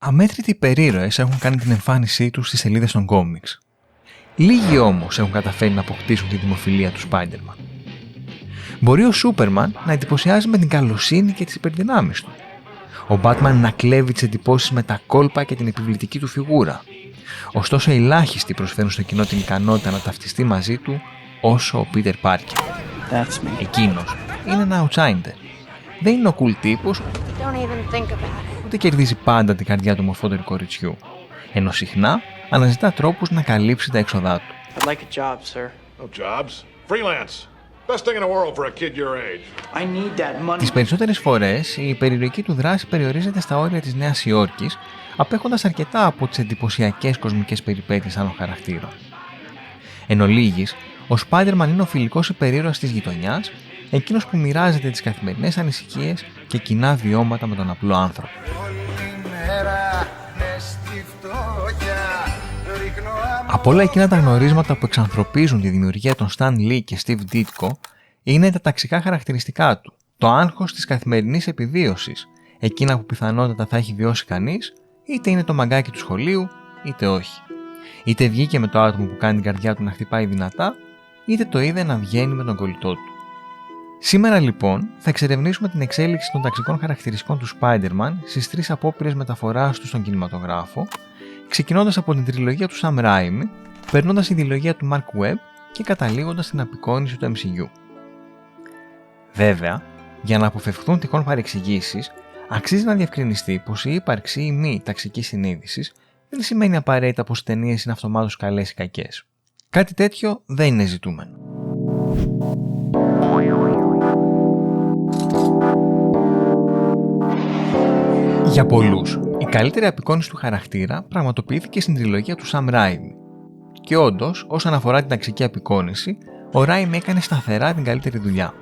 Αμέτρητοι υπερήρωες έχουν κάνει την εμφάνισή τους στις σελίδες των κόμιξ. Λίγοι όμως έχουν καταφέρει να αποκτήσουν τη δημοφιλία του Spider-Man. Μπορεί ο Σούπερμαν να εντυπωσιάζει με την καλοσύνη και τις υπερδυνάμεις του. Ο Batman να κλέβει τις εντυπώσεις με τα κόλπα και την επιβλητική του φιγούρα. Ωστόσο, ελάχιστοι προσφέρουν στο κοινό την ικανότητα να ταυτιστεί μαζί του όσο ο Peter Parker. Εκείνος είναι ένα outsider. Δεν είναι ο cool τύπος, ούτε κερδίζει πάντα την καρδιά του μορφότερου κοριτσιού, ενώ συχνά αναζητά τρόπους να καλύψει τα έξοδά του. Τις περισσότερες φορές η περιηρωική του δράση περιορίζεται στα όρια της Νέας Υόρκης, απέχοντας αρκετά από τις εντυπωσιακές κοσμικές περιπέτειες άλλων χαρακτήρων. Εν ολίγης, ο Spider-Man είναι ο φιλικός υπερήρωας της γειτονιάς, εκείνος που μοιράζεται τις καθημερινές ανησυχίες και κοινά βιώματα με τον απλό άνθρωπο. Από όλα εκείνα τα γνωρίσματα που εξανθρωπίζουν τη δημιουργία των Stan Lee και Steve Ditko είναι τα ταξικά χαρακτηριστικά του, το άγχος της καθημερινής επιβίωσης, εκείνα που πιθανότατα θα έχει βιώσει κανείς, είτε είναι το μαγκάκι του σχολείου, είτε όχι. Είτε βγήκε με το άτομο που κάνει την καρδιά του να χτυπάει δυνατά, είτε το είδε να βγαίνει με τον κολλητό του. Σήμερα λοιπόν θα εξερευνήσουμε την εξέλιξη των ταξικών χαρακτηριστικών του Spider-Man στις 3 απόπειρες μεταφοράς του στον κινηματογράφο, ξεκινώντας από την τριλογία του Sam Raimi, περνώντας η διλογία του Mark Webb και καταλήγοντας στην απεικόνιση του MCU. Βέβαια, για να αποφευχθούν τυχόν παρεξηγήσεις, αξίζει να διευκρινιστεί πως η ύπαρξη ή μη ταξικής συνείδησης δεν σημαίνει απαραίτητα πως οι ταινίες είναι αυτομάτως καλές ή κακές. Κάτι τέτοιο δεν είναι ζητούμενο. Για πολλούς, η καλύτερη απεικόνιση του χαρακτήρα πραγματοποιήθηκε στην τριλογία του Sam Raimi. Και όντως, όσον αφορά την ταξική απεικόνιση, ο Raimi έκανε σταθερά την καλύτερη δουλειά.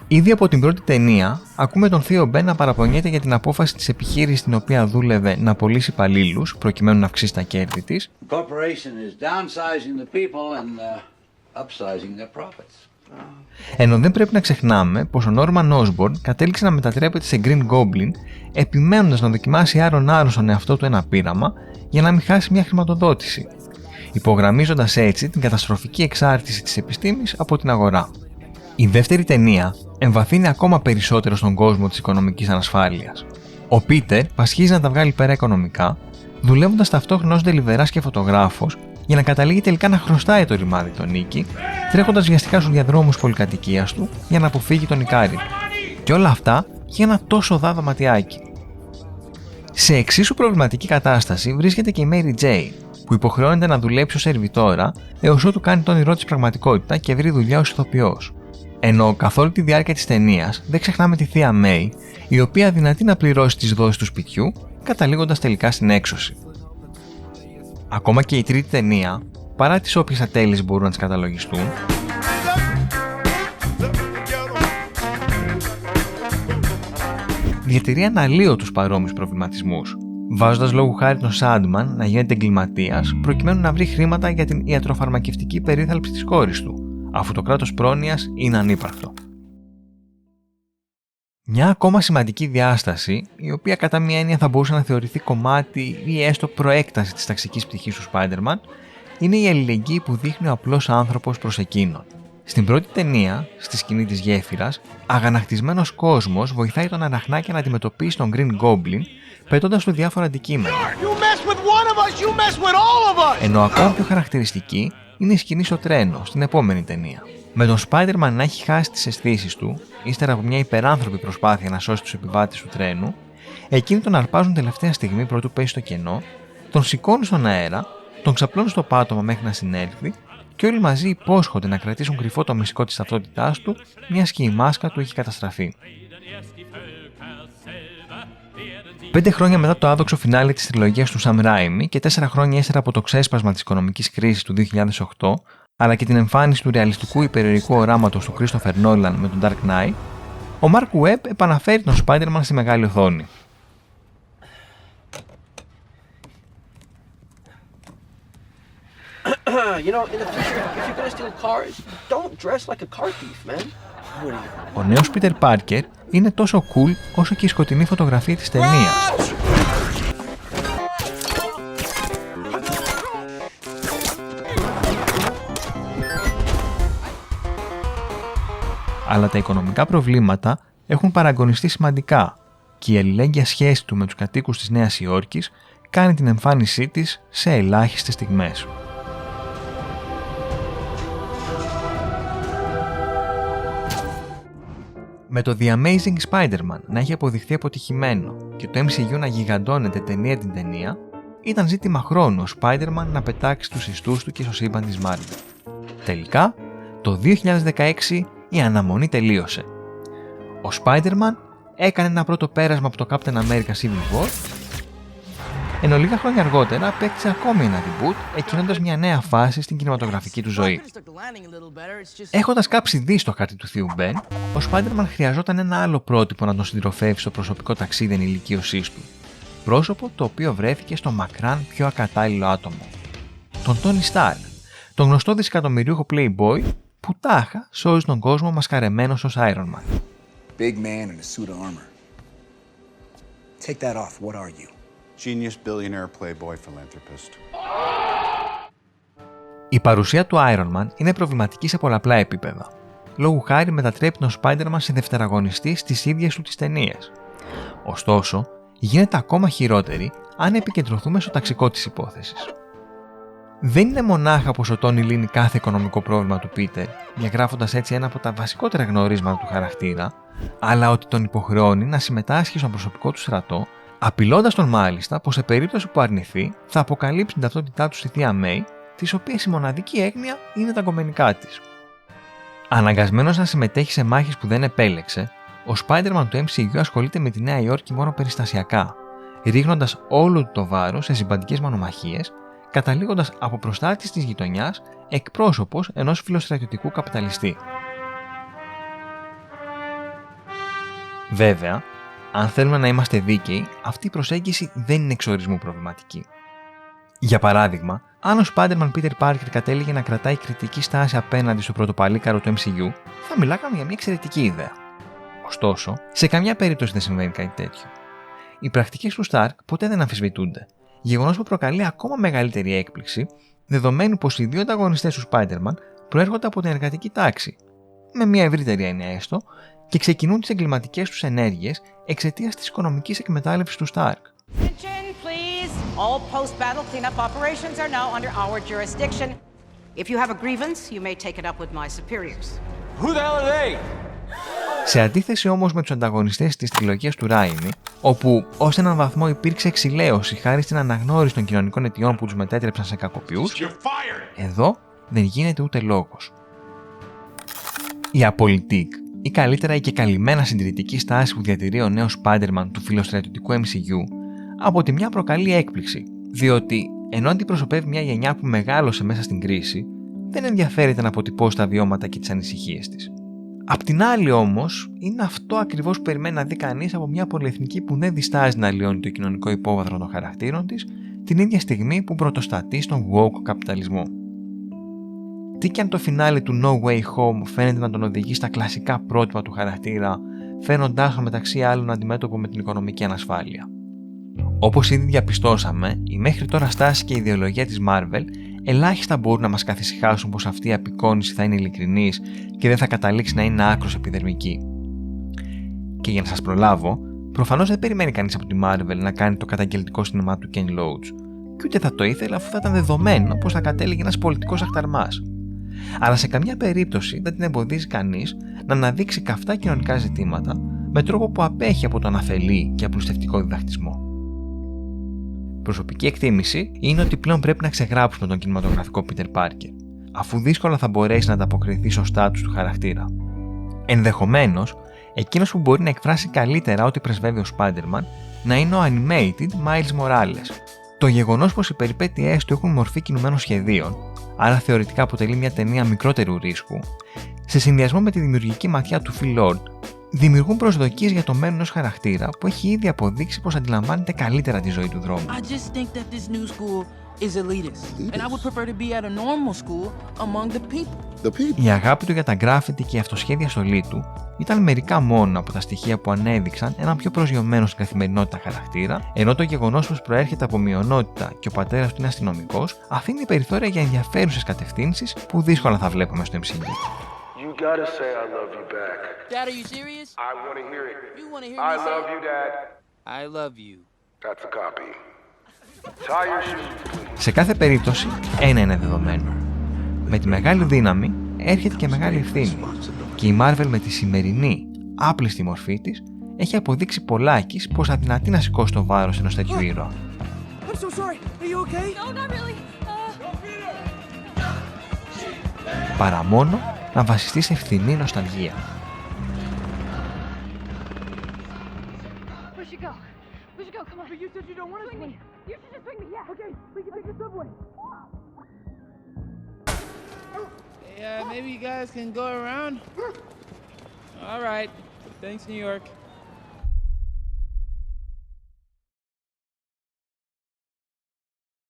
Ήδη από την πρώτη ταινία, ακούμε τον θείο Ben να παραπονιέται για την απόφαση της επιχείρησης στην οποία δούλευε να πωλήσει υπαλλήλους προκειμένου να αυξήσει τα κέρδη της, ενώ δεν πρέπει να ξεχνάμε πως ο Norman Osborn κατέληξε να μετατρέπεται σε Green Goblin, επιμένοντας να δοκιμάσει άρον-άρον στον εαυτό του ένα πείραμα για να μην χάσει μια χρηματοδότηση, υπογραμμίζοντας έτσι την καταστροφική εξάρτηση της επιστήμης από την αγορά. Η δεύτερη ταινία εμβαθύνει ακόμα περισσότερο στον κόσμο της οικονομικής ανασφάλειας. Ο Πίτερ πασχίζει να τα βγάλει πέρα οικονομικά, δουλεύοντας ταυτόχρονα ως ντελιβεράς και φωτογράφος, για να καταλήγει τελικά να χρωστάει το ρημάδι τον Νίκη, τρέχοντας βιαστικά στους διαδρόμους πολυκατοικίας του για να αποφύγει τον Ικάρι του. Και όλα αυτά για ένα τόσο δάδο ματιάκι. Σε εξίσου προβληματική κατάσταση βρίσκεται και η Mary Jane, που υποχρεώνεται να δουλέψει ως σερβιτόρα έως ότου κάνει το όνειρό της πραγματικότητα και βρει δουλειά ως ηθοποιός. Ενώ καθ' όλη τη διάρκεια της ταινίας δεν ξεχνάμε τη θεία May, η οποία αδυνατεί να πληρώσει τις δόσεις του σπιτιού, καταλήγοντας τελικά στην έξωση. Ακόμα και η τρίτη ταινία, παρά τις όποιες ατέλειες μπορούν να τις καταλογιστούν, διατηρεί αναλύωτους παρόμοιους προβληματισμούς, βάζοντας λόγου χάρη τον Sandman να γίνεται εγκληματίας προκειμένου να βρει χρήματα για την ιατροφαρμακευτική περίθαλψη της κόρης του, αφού το κράτος πρόνοιας είναι ανύπαρκτο. Μια ακόμα σημαντική διάσταση, η οποία κατά μία έννοια θα μπορούσε να θεωρηθεί κομμάτι ή έστω προέκταση της ταξικής πτυχής του Spider-Man, είναι η αλληλεγγύη που δείχνει ο απλός άνθρωπος προς εκείνον. Στην πρώτη ταινία, στη σκηνή της γέφυρας, αγανακτισμένος κόσμος βοηθάει τον Αραχνάκη να αντιμετωπίσει τον Green Goblin, πετώντας του διάφορα αντικείμενα. Ενώ ακόμα πιο χαρακτηριστική είναι η σκηνή στο τρένο, στην επόμενη ταινία. Με τον Spider-Man να έχει χάσει τις αισθήσεις του, ύστερα από μια υπεράνθρωπη προσπάθεια να σώσει τους επιβάτες του τρένου, εκείνοι τον αρπάζουν τελευταία στιγμή προτού πέσει στο κενό, τον σηκώνουν στον αέρα, τον ξαπλώνουν στο πάτωμα μέχρι να συνέλθει και όλοι μαζί υπόσχονται να κρατήσουν κρυφό το μυστικό της ταυτότητάς του, μιας και η μάσκα του έχει καταστραφεί. 5 χρόνια μετά το άδοξο φινάλε της τριλογίας του Sam Raimi και 4 χρόνια ύστερα από το ξέσπασμα της οικονομικής κρίσης του 2008, αλλά και την εμφάνιση του ρεαλιστικού υπερηρωικού οράματος του Christopher Nolan με τον Dark Knight, ο Mark Webb επαναφέρει τον Spider-Man στη μεγάλη οθόνη. Ο νέος Peter Parker είναι τόσο cool όσο και η σκοτεινή φωτογραφία της ταινίας. αλλά τα οικονομικά προβλήματα έχουν παραγωνιστεί σημαντικά και η αλληλέγγυα σχέση του με τους κατοίκους της Νέας Υόρκης κάνει την εμφάνισή της σε ελάχιστες στιγμές. Με το The Amazing Spider-Man να έχει αποδειχθεί αποτυχημένο και το MCU να γιγαντώνεται ταινία την ταινία, ήταν ζήτημα χρόνου ο Spider-Man να πετάξει τους ιστούς του και στο σύμπαν της Marvel. Τελικά, το 2016 η αναμονή τελείωσε. Ο Spider-Man έκανε ένα πρώτο πέρασμα από το Captain America Civil War, ενώ λίγα χρόνια αργότερα απέκτησε ακόμη ένα reboot, εκκινώντας μια νέα φάση στην κινηματογραφική του ζωή. Έχοντας κάψει δι στο χάρτη του θείου Ben, ο Spider-Man χρειαζόταν ένα άλλο πρότυπο να τον συντροφεύσει στο προσωπικό ταξίδι ενηλικίωσής του. Πρόσωπο το οποίο βρέθηκε στο μακράν πιο ακατάλληλο άτομο. Τον Tony Stark, τον γνωστό δισεκατομμυρίουχο Playboy που τάχα σώζει τον κόσμο μασκαρεμένος ως Iron Man. Big man in a suit of armor. Take that off. What are you? Genius, billionaire, playboy, philanthropist. Η παρουσία του Iron Man είναι προβληματική σε πολλαπλά επίπεδα. Λόγου χάρη μετατρέπει τον Spider-Man σε δευτεραγωνιστή στις ίδιες του τις ταινίες. Ωστόσο, γίνεται ακόμα χειρότερη αν επικεντρωθούμε στο ταξικό της υπόθεσης. Δεν είναι μονάχα πως ο Τόνι λύνει κάθε οικονομικό πρόβλημα του Πίτερ, διαγράφοντας έτσι ένα από τα βασικότερα γνωρίσματα του χαρακτήρα, αλλά ότι τον υποχρεώνει να συμμετάσχει στον προσωπικό του στρατό, απειλώντας τον μάλιστα πως σε περίπτωση που αρνηθεί θα αποκαλύψει την ταυτότητά του στη θεία Μέη, της οποίας η μοναδική έγνοια είναι τα γκομενικά της. Αναγκασμένος να συμμετέχει σε μάχες που δεν επέλεξε, ο Spider-Man του MCU ασχολείται με τη Νέα Υόρκη μόνο περιστασιακά, ρίχνοντας όλο του το βάρος σε συμπαντικές μονομαχίες, καταλήγοντας από προστάτης της γειτονιάς εκπρόσωπος ενός φιλοστρατιωτικού καπιταλιστή. Βέβαια, αν θέλουμε να είμαστε δίκαιοι, αυτή η προσέγγιση δεν είναι εξορισμού προβληματική. Για παράδειγμα, αν ο Spider-Man Peter Parker κατέληγε να κρατάει κριτική στάση απέναντι στο πρωτοπαλίκαρο του MCU, θα μιλάγαμε για μια εξαιρετική ιδέα. Ωστόσο, σε καμιά περίπτωση δεν συμβαίνει κάτι τέτοιο. Οι πρακτικές του Stark ποτέ δεν αμφισβητούνται, γεγονός που προκαλεί ακόμα μεγαλύτερη έκπληξη, δεδομένου πως οι δύο ανταγωνιστές του Spider-Man προέρχονται από την εργατική τάξη, με μια ευρύτερη έννοια έστω, και ξεκινούν τις εγκληματικές τους ενέργειες εξαιτίας της οικονομικής εκμετάλλευσης του Stark. All post-battle cleanup operations are now under our jurisdiction. If you have a grievance, you may take it up with my superiors. Who the hell are they? Σε αντίθεση όμως με τους ανταγωνιστές της τριλογίας του Raimi, όπου ως έναν βαθμό υπήρξε εξηλαίωση χάρη στην αναγνώριση των κοινωνικών αιτιών που τους μετέτρεψαν σε κακοποιούς, εδώ δεν γίνεται ούτε λόγος. Η απολυτικ, ή καλύτερα η και καλυμμένα συντηρητική στάση που διατηρεί ο νέος Spider-Man του φιλοστρατιωτικού MCU, από τη μια προκαλεί έκπληξη, διότι ενώ αντιπροσωπεύει μια γενιά που μεγάλωσε μέσα στην κρίση, δεν ενδιαφέρεται να αποτυπώσει τα βιώματα και τις ανησυχίες της. Απ' την άλλη όμως, είναι αυτό ακριβώς που περιμένει να δει κανείς από μια πολυεθνική που δεν διστάζει να αλλοιώνει το κοινωνικό υπόβαθρο των χαρακτήρων της, την ίδια στιγμή που πρωτοστατεί στον woke καπιταλισμό. Τι κι αν το φινάλε του No Way Home φαίνεται να τον οδηγεί στα κλασικά πρότυπα του χαρακτήρα, φαίνοντάς τον μεταξύ άλλων αντιμέτωπο με την οικονομική ανασφάλεια. Όπως ήδη διαπιστώσαμε, η μέχρι τώρα στάση και η ιδεολογία της Marvel ελάχιστα μπορούν να μας καθησυχάσουν πως αυτή η απεικόνηση θα είναι ειλικρινής και δεν θα καταλήξει να είναι άκρως επιδερμική. Και για να σας προλάβω, προφανώς δεν περιμένει κανείς από τη Marvel να κάνει το καταγγελτικό σινεμά του Ken Loach, και ούτε θα το ήθελε αφού θα ήταν δεδομένο πως θα κατέληγε ένας πολιτικός αχταρμάς. Αλλά σε καμιά περίπτωση δεν την εμποδίζει κανείς να αναδείξει καυτά κοινωνικά ζητήματα με τρόπο που απέχει από τον αφελή και απλουστευτικό διδακτισμό. Προσωπική εκτίμηση είναι ότι πλέον πρέπει να ξεγράψουμε τον κινηματογραφικό Peter Parker, αφού δύσκολα θα μπορέσει να ανταποκριθεί στο στάτους του χαρακτήρα. Ενδεχομένως, εκείνος που μπορεί να εκφράσει καλύτερα ό,τι πρεσβεύει ο Spider-Man να είναι ο animated Miles Morales. Το γεγονός πως οι περιπέτειές του έχουν μορφή κινουμένων σχεδίων, άρα θεωρητικά αποτελεί μια ταινία μικρότερου ρίσκου, σε συνδυασμό με τη δημιουργική ματιά του Phil Lord, δημιουργούν προσδοκίες για το μέλλον ενός χαρακτήρα που έχει ήδη αποδείξει πως αντιλαμβάνεται καλύτερα τη ζωή του δρόμου. Η αγάπη του για τα γκράφιτι και η αυτοσχέδια στολή του ήταν μερικά μόνο από τα στοιχεία που ανέδειξαν έναν πιο προσγειωμένο στην καθημερινότητα χαρακτήρα, ενώ το γεγονός πως προέρχεται από μειονότητα και ο πατέρας του είναι αστυνομικός αφήνει περιθώρια για ενδιαφέρουσες κατευθύνσεις που δύσκολα θα βλέπουμε στο MCU. gotta say I love you back. Dad, are you serious? I want to hear it. You want to hear me I say love you, Dad. I love you. That's a copy. Tie your shoes, please. Σε κάθε περίπτωση, ένα είναι δεδομένο. Με τη μεγάλη δύναμη έρχεται και μεγάλη ευθύνη. Και η Marvel με τη σημερινή άπληστη μορφή της έχει αποδείξει πολλάκις πως αδυνατεί να σηκώσει το βάρος ενός τέτοιου ήρωα. I'm so sorry. Are you okay? No, not really. Παρά μόνο να βασιστεί σε ευθυνή νοσταλγία. We should go. We should go. Come on. But you said you don't want to swing me. You should just swing me. Yeah. Okay. We can take the subway. Yeah, maybe you guys can go around. All right. Thanks, New York.